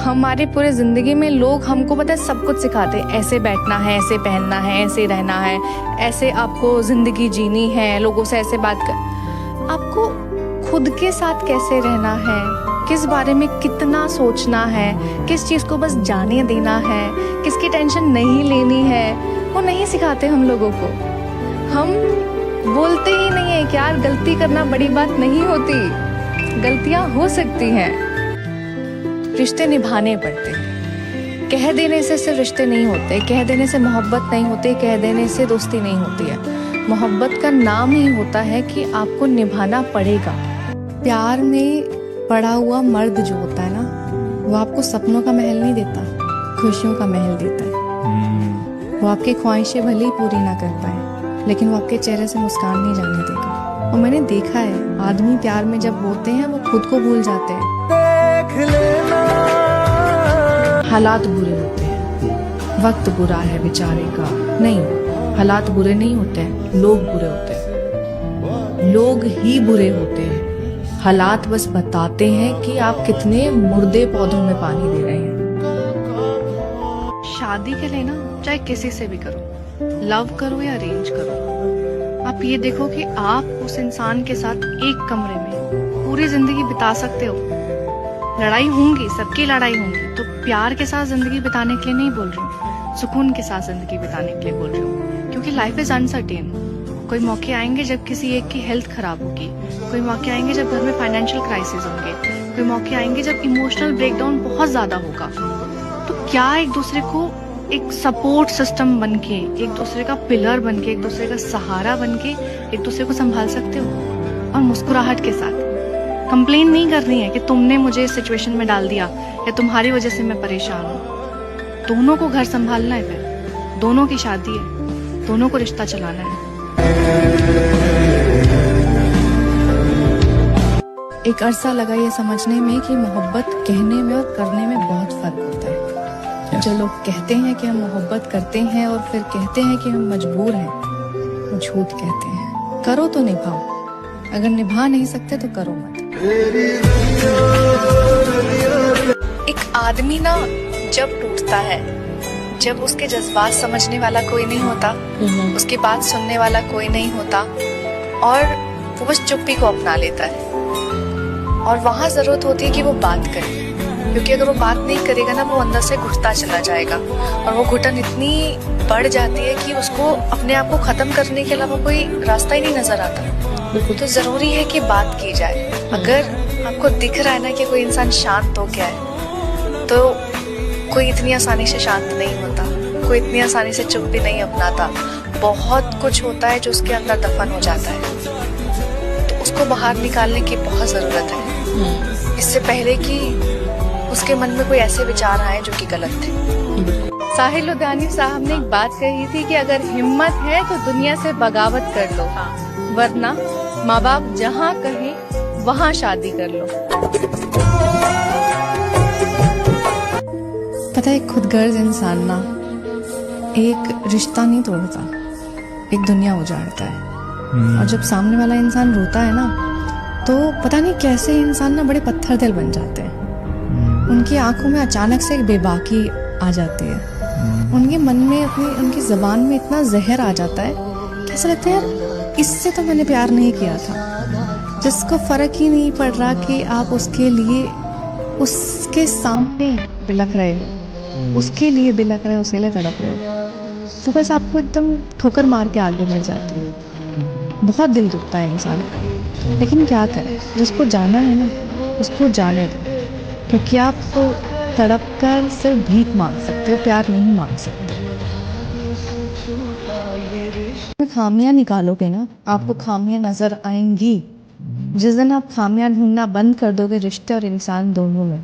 हमारे पूरे ज़िंदगी में लोग हमको पता है सब कुछ सिखाते हैं, ऐसे बैठना है, ऐसे पहनना है, ऐसे रहना है, ऐसे आपको ज़िंदगी जीनी है, लोगों से ऐसे बात कर। आपको खुद के साथ कैसे रहना है, किस बारे में कितना सोचना है, किस चीज़ को बस जाने देना है, किसकी टेंशन नहीं लेनी है, वो नहीं सिखाते हम लोगों को। हम बोलते ही नहीं है कि यार गलती करना बड़ी बात नहीं होती, गलतियाँ हो सकती हैं। रिश्ते निभाने पड़ते हैं। कह देने से सिर्फ रिश्ते नहीं होते, कह देने से मोहब्बत नहीं होती, कह देने से दोस्ती नहीं होती है। मोहब्बत का नाम ही होता है कि आपको निभाना पड़ेगा। प्यार में पड़ा हुआ मर्द जो होता है ना, वो आपको सपनों का महल नहीं देता, खुशियों का महल देता है। वो आपकी ख्वाहिशें भले ही पूरी ना कर पाए, लेकिन वो आपके चेहरे से मुस्कान नहीं जाने देगा। और मैंने देखा है, आदमी प्यार में जब होते हैं वो खुद को भूल जाते हैं। हालात बुरे होते हैं, वक्त बुरा है बेचारे का, नहीं, हालात बुरे नहीं होते हैं, लोग बुरे होते हैं। लोग ही बुरे होते हैं। हालात बस बताते हैं कि आप कितने मुर्दे पौधों में पानी दे रहे हैं। शादी के लिए ना चाहे किसी से भी करो, लव करो या अरेंज करो, आप ये देखो कि आप उस इंसान के साथ एक कमरे में पूरी जिंदगी बिता सकते हो। लड़ाई होंगी, सबकी लड़ाई होंगी, तो प्यार के साथ जिंदगी बिताने के लिए नहीं बोल रही हूँ, सुकून के साथ जिंदगी बिताने के लिए बोल रही हूँ। क्योंकि लाइफ इज अनसर्टेन। कोई मौके आएंगे जब किसी एक की हेल्थ खराब होगी, कोई मौके आएंगे जब घर में फाइनेंशियल क्राइसिस होंगे, कोई मौके आएंगे जब इमोशनल ब्रेकडाउन बहुत ज्यादा होगा। तो क्या एक दूसरे को एक सपोर्ट सिस्टम बनके, एक दूसरे का पिलर बनके, एक दूसरे का सहारा बनके एक दूसरे को संभाल सकते हो? और मुस्कुराहट के साथ। कंप्लेन नहीं करनी है कि तुमने मुझे इस सिचुएशन में डाल दिया या तुम्हारी वजह से मैं परेशान हूँ। दोनों को घर संभालना है, फिर दोनों की शादी है, दोनों को रिश्ता चलाना है। एक अरसा लगा ये समझने में कि मोहब्बत कहने में और करने में बहुत फर्क होता है। जो लोग कहते हैं कि हम मोहब्बत करते हैं और फिर कहते हैं कि हम मजबूर हैं, वो झूठ कहते हैं। करो तो निभाओ, अगर निभा नहीं सकते तो करो मत। एक आदमी ना जब टूटता है, जब उसके जज्बात समझने वाला कोई नहीं होता, उसकी बात सुनने वाला कोई नहीं होता, और वो बस चुप्पी को अपना लेता है। और वहाँ जरूरत होती है कि वो बात करे, क्योंकि अगर वो बात नहीं करेगा ना, वो अंदर से घुटता चला जाएगा, और वो घुटन इतनी बढ़ जाती है कि उसको अपने आप को खत्म करने के अलावा कोई रास्ता ही नहीं नजर आता। तो जरूरी है कि बात की जाए। अगर आपको दिख रहा है ना कि कोई इंसान शांत हो गया है, तो कोई इतनी आसानी से शांत नहीं होता, कोई इतनी आसानी से चुप भी नहीं अपनाता। बहुत कुछ होता है जो उसके अंदर दफन हो जाता है, तो उसको बाहर निकालने की बहुत जरूरत है, इससे पहले कि उसके मन में कोई ऐसे विचार आए जो कि गलत थे। साहिल लुधियानी साहब ने एक बात कही थी कि अगर हिम्मत है तो दुनिया से बगावत कर लो, वरना माँ बाप जहाँ कहें वहाँ शादी कर लो। पता है, खुदगर्ज इंसान ना एक रिश्ता नहीं तोड़ता, एक दुनिया उजाड़ता है। और जब सामने वाला इंसान रोता है ना, तो पता नहीं कैसे इंसान ना बड़े पत्थर दिल बन जाते हैं। उनकी आंखों में अचानक से एक बेबाकी आ जाती है, उनके मन में उनकी जबान में इतना जहर आ जाता है कि ऐसा लगता है यार इससे तो मैंने प्यार नहीं किया था। जिसको फर्क ही नहीं पड़ रहा कि आप उसके लिए उसके सामने बिलख रहे हो, उसके लिए बिलख रहे हो, उसके लिए तड़प रहे हो, तो बस आपको एकदम ठोकर मार के आगे बढ़ जाती है। बहुत दिल दुखता है इंसान, लेकिन क्या करें, जिसको जाना है ना उसको जाने दो, क्योंकि आप तो तड़प कर सिर्फ भीख मांग सकते हो, प्यार नहीं मांग सकते। खामियां निकालोगे ना, आपको खामियां नजर आएंगी। जिस दिन आप खामियां ढूंढना बंद कर दोगे रिश्ते और इंसान दोनों में,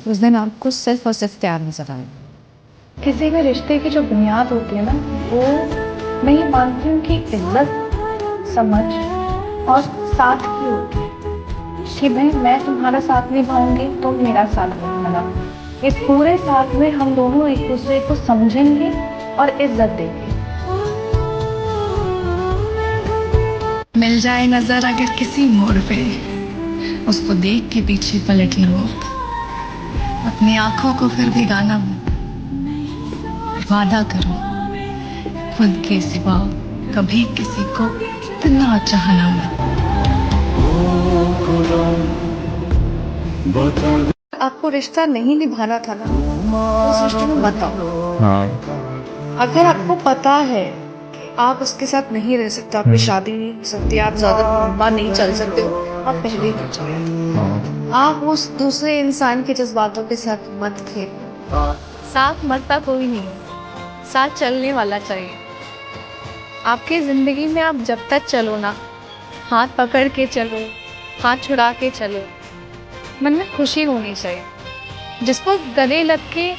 उस दिन आपको सिर्फ और सिर्फ प्यार नजर आएगा। किसी भी रिश्ते की जो बुनियाद होती है ना, वो मैं ये मानती हूँ कि इज्जत, समझ और साथ की होती है। कि भाई मैं तुम्हारा साथ निभाऊंगी, तुम मेरा साथ निभाना। इस पूरे साथ में हम दोनों एक दूसरे को समझेंगे और इज्जत देंगे। मिल जाए नजर अगर किसी मोड़ पे, उसको देख के पीछे पलट लो। अपनी आंखों को फिर भिगाना मत। वादा करो खुद के सिवा कभी किसी को इतना चाहना मत। आपको रिश्ता नहीं निभाना था ना, उस रिश्ते में मत आओ। हाँ। अगर आपको पता है कि आप उसके साथ नहीं रह सकते, आपकी शादी नहीं हो सकती, आप ज्यादा लंबा नहीं चल सकते हो, आप पहले ही मत जाओ। आप उस दूसरे इंसान के जज्बातों के साथ मत खेलो। साथ मरता कोई नहीं, साथ चलने वाला चाहिए। आपकी जिंदगी में आप जब तक चलो ना, हाथ पकड़ के चलो, हाथ छुड़ा के चलो, मन में खुशी होनी चाहिए। जिसको गले लग के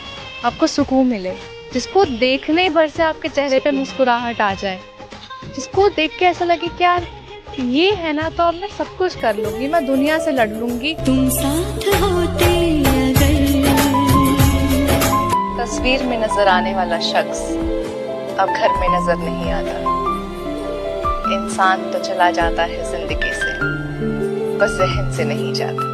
आपको सुकून मिले, जिसको देखने भर से आपके चेहरे पे मुस्कुराहट आ जाए, जिसको देख के ऐसा लगे कि यार ये है ना, तो अब मैं सब कुछ कर लूंगी, मैं दुनिया से लड़ लूंगी। तुम साथ होते अगर। तस्वीर में नजर आने वाला शख्स अब घर में नजर नहीं आता। इंसान तो चला जाता है जिंदगी से, बस जहन से नहीं जाता।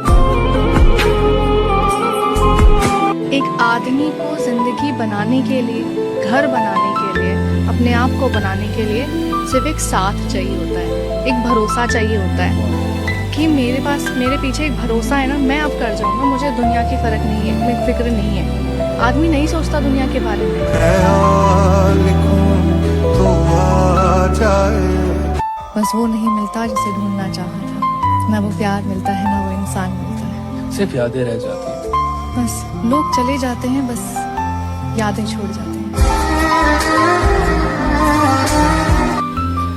एक आदमी को जिंदगी बनाने के लिए, घर बनाने के लिए, अपने आप को बनाने के लिए सिर्फ एक साथ चाहिए होता है, एक भरोसा चाहिए होता है कि मेरे पास, मेरे पीछे एक भरोसा है ना, मैं अब कर जाऊंगा, मुझे दुनिया की फर्क नहीं है, कोई फिक्र नहीं है। आदमी नहीं सोचता दुनिया के बारे में। बस वो नहीं मिलता जिसे ढूंढना चाहा था, ना वो प्यार मिलता है, ना वो इंसान मिलता है, सिर्फ यादें रह जाती हैं। बस लोग चले जाते हैं, बस यादें छोड़ जाते हैं।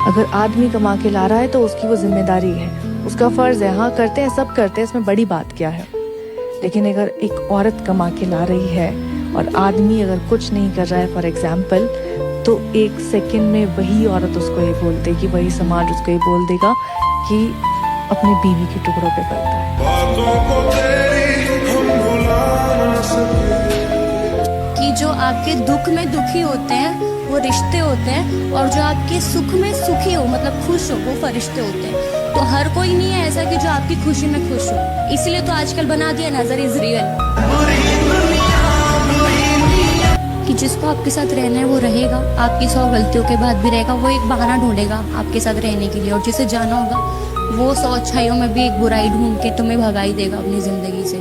अगर आदमी कमा के ला रहा है तो उसकी वो जिम्मेदारी है, उसका फर्ज है। हाँ करते हैं, सब करते हैं, इसमें बड़ी बात क्या है। लेकिन अगर एक औरत कमा के ला रही है और आदमी अगर कुछ नहीं कर रहा है, फॉर एग्जाम्पल, तो एक सेकंड में वही औरत उसको ये बोल देगी, वही समाज उसको ये बोल देगा कि अपने बीवी के टुकड़ों पे पलता है। कि जो आपके दुख में दुखी होते हैं वो रिश्ते होते हैं, और जो आपके सुख में सुखी हो, मतलब खुश हो, वो फरिश्ते होते हैं। तो हर कोई नहीं है ऐसा कि जो आपकी खुशी में खुश हो। इसलिए तो आजकल बना दिया नजर इज रियल, कि जिसको आपके साथ रहना है वो रहेगा, आपकी 100 गलतियों के बाद भी रहेगा, वो एक बहाना ढूंढेगा आपके साथ रहने के लिए। और जिसे जाना होगा वो 100 अच्छाइयों में भी एक बुराई ढूंढ के तुम्हें भगा ही देगा अपनी जिंदगी से।